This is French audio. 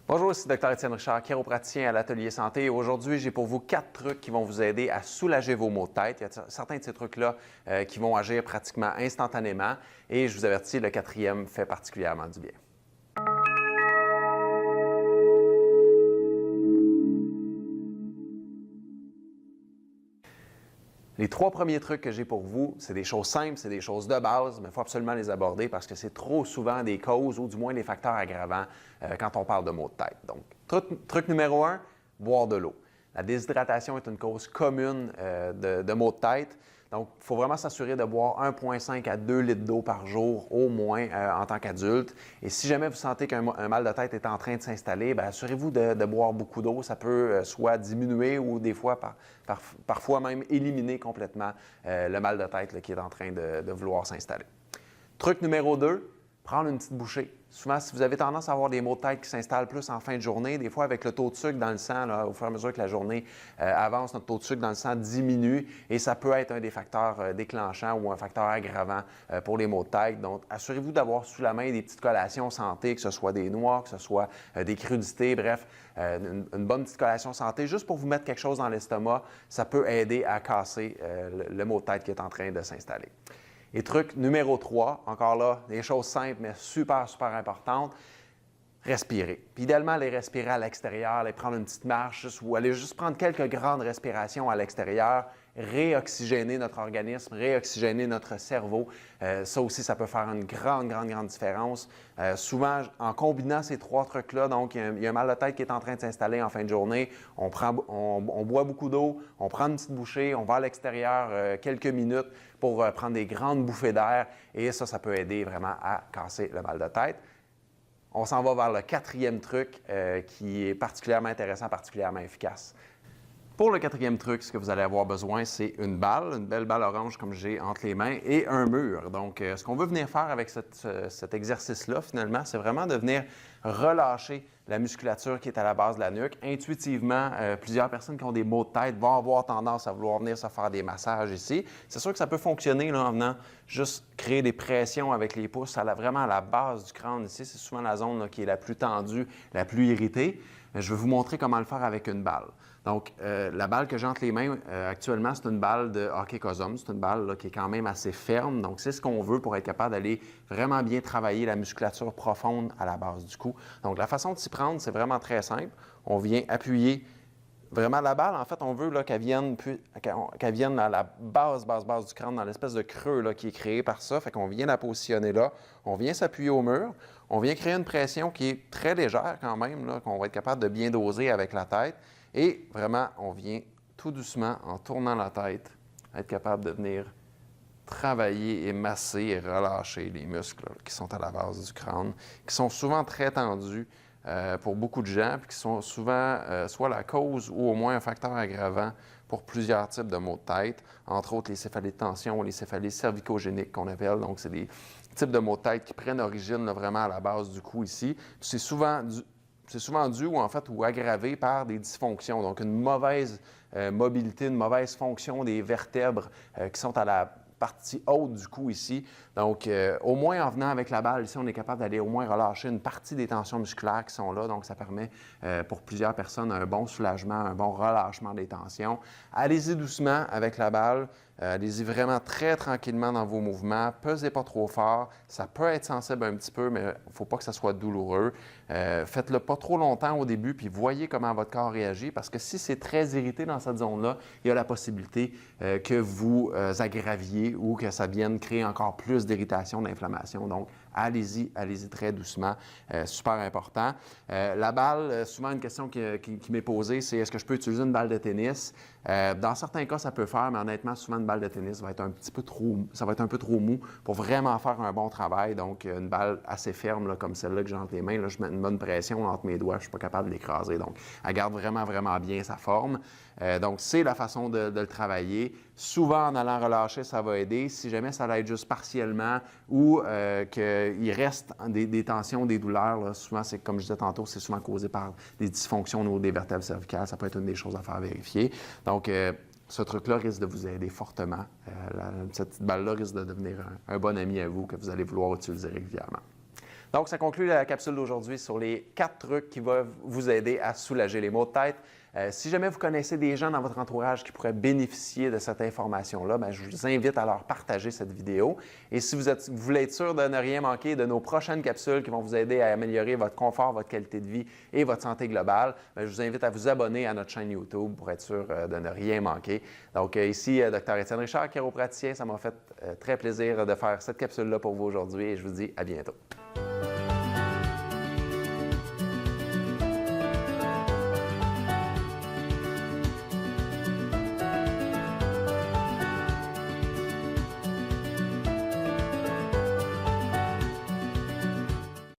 Bonjour, ici Dr Étienne Richard, chiropraticien à l'Atelier Santé. Aujourd'hui, j'ai pour vous 4 trucs qui vont vous aider à soulager vos maux de tête. Il y a certains de ces trucs-là qui vont agir pratiquement instantanément et je vous avertis, le 4e fait particulièrement du bien. Les 3 premiers trucs que j'ai pour vous, c'est des choses simples, c'est des choses de base, mais il faut absolument les aborder parce que c'est trop souvent des causes ou du moins des facteurs aggravants quand on parle de maux de tête. Donc, truc numéro 1, boire de l'eau. La déshydratation est une cause commune de maux de tête. Donc, il faut vraiment s'assurer de boire 1,5 à 2 litres d'eau par jour au moins en tant qu'adulte. Et si jamais vous sentez qu'un mal de tête est en train de s'installer, assurez-vous de boire beaucoup d'eau. Ça peut soit diminuer ou des fois, parfois même éliminer complètement le mal de tête qui est en train de vouloir s'installer. Truc numéro 2, prendre une petite bouchée. Souvent, si vous avez tendance à avoir des maux de tête qui s'installent plus en fin de journée, des fois avec le taux de sucre dans le sang, là, au fur et à mesure que la journée avance, notre taux de sucre dans le sang diminue et ça peut être un des facteurs déclenchants ou un facteur aggravant pour les maux de tête. Donc, assurez-vous d'avoir sous la main des petites collations santé, que ce soit des noix, que ce soit des crudités, bref, une bonne petite collation santé, juste pour vous mettre quelque chose dans l'estomac, ça peut aider à casser le maux de tête qui est en train de s'installer. Et truc numéro 3, encore là, des choses simples mais super, super importantes, respirer. Puis idéalement, aller respirer à l'extérieur, aller prendre une petite marche ou aller juste prendre quelques grandes respirations à l'extérieur, réoxygéner notre organisme, réoxygéner notre cerveau. Ça aussi, ça peut faire une grande, grande, grande différence. Souvent, en combinant ces 3 trucs-là, donc il y a un mal de tête qui est en train de s'installer en fin de journée, on boit beaucoup d'eau, on prend une petite bouchée, on va à l'extérieur quelques minutes pour prendre des grandes bouffées d'air et ça peut aider vraiment à casser le mal de tête. On s'en va vers le 4e truc qui est particulièrement intéressant, particulièrement efficace. Pour le 4e truc, ce que vous allez avoir besoin, c'est une belle balle orange comme j'ai entre les mains et un mur. Donc, ce qu'on veut venir faire avec cet exercice-là, finalement, c'est vraiment de venir relâcher la musculature qui est à la base de la nuque. Intuitivement, plusieurs personnes qui ont des maux de tête vont avoir tendance à vouloir venir se faire des massages ici. C'est sûr que ça peut fonctionner là, en venant juste créer des pressions avec les pouces vraiment à la base du crâne ici. C'est souvent la zone là, qui est la plus tendue, la plus irritée. Je vais vous montrer comment le faire avec une balle. Donc, la balle que j'ai entre les mains actuellement, c'est une balle de hockey Cosum. C'est une balle là, qui est quand même assez ferme. Donc, c'est ce qu'on veut pour être capable d'aller vraiment bien travailler la musculature profonde à la base du cou. Donc, la façon de s'y prendre, c'est vraiment très simple. On vient appuyer vraiment la balle. En fait, on veut qu'elle vienne à la base du crâne, dans l'espèce de creux là, qui est créé par ça. Fait qu'on vient la positionner là. On vient s'appuyer au mur. On vient créer une pression qui est très légère quand même, là, qu'on va être capable de bien doser avec la tête. Et vraiment, on vient tout doucement, en tournant la tête, être capable de venir travailler et masser et relâcher les muscles là, qui sont à la base du crâne, qui sont souvent très tendus pour beaucoup de gens, puis qui sont souvent soit la cause ou au moins un facteur aggravant pour plusieurs types de maux de tête, entre autres les céphalées de tension ou les céphalées cervicogéniques qu'on appelle. Donc, c'est des types de maux de tête qui prennent origine là, vraiment à la base du cou ici. C'est souvent dû ou aggravé par des dysfonctions, donc une mauvaise mobilité, une mauvaise fonction des vertèbres qui sont à la partie haute du cou ici. Donc, au moins en venant avec la balle, ici, on est capable d'aller au moins relâcher une partie des tensions musculaires qui sont là. Donc, ça permet pour plusieurs personnes un bon soulagement, un bon relâchement des tensions. Allez-y doucement avec la balle. Allez-y vraiment très tranquillement dans vos mouvements. Pesez pas trop fort. Ça peut être sensible un petit peu, mais il ne faut pas que ça soit douloureux. Faites-le pas trop longtemps au début, puis voyez comment votre corps réagit, parce que si c'est très irrité dans cette zone-là, il y a la possibilité que vous aggraviez ou que ça vienne créer encore plus d'irritation, d'inflammation. Donc, allez-y très doucement. Super important. La balle, souvent une question qui m'est posée, c'est est-ce que je peux utiliser une balle de tennis? Dans certains cas, ça peut faire, mais honnêtement, souvent une balle de tennis va être un peu trop mou pour vraiment faire un bon travail. Donc, une balle assez ferme, là, comme celle-là que j'ai entre les mains, là, je mets une bonne pression entre mes doigts, je ne suis pas capable de l'écraser. Donc, elle garde vraiment, vraiment bien sa forme. Donc, c'est la façon de le travailler. Souvent, en allant relâcher, ça va aider. Si jamais ça l'aide juste partiellement ou qu'il reste des tensions, des douleurs, là, souvent, c'est comme je disais tantôt, c'est souvent causé par des dysfonctions au niveau des vertèbres cervicales. Ça peut être une des choses à faire vérifier. Donc, ce truc-là risque de vous aider fortement. Cette petite balle-là risque de devenir un bon ami à vous que vous allez vouloir utiliser régulièrement. Donc, ça conclut la capsule d'aujourd'hui sur les 4 trucs qui vont vous aider à soulager les maux de tête. Si jamais vous connaissez des gens dans votre entourage qui pourraient bénéficier de cette information-là, je vous invite à leur partager cette vidéo. Et si vous voulez être sûr de ne rien manquer de nos prochaines capsules qui vont vous aider à améliorer votre confort, votre qualité de vie et votre santé globale, je vous invite à vous abonner à notre chaîne YouTube pour être sûr de ne rien manquer. Donc ici, Dr. Étienne Richard, chiropraticien, ça m'a fait très plaisir de faire cette capsule-là pour vous aujourd'hui et je vous dis à bientôt.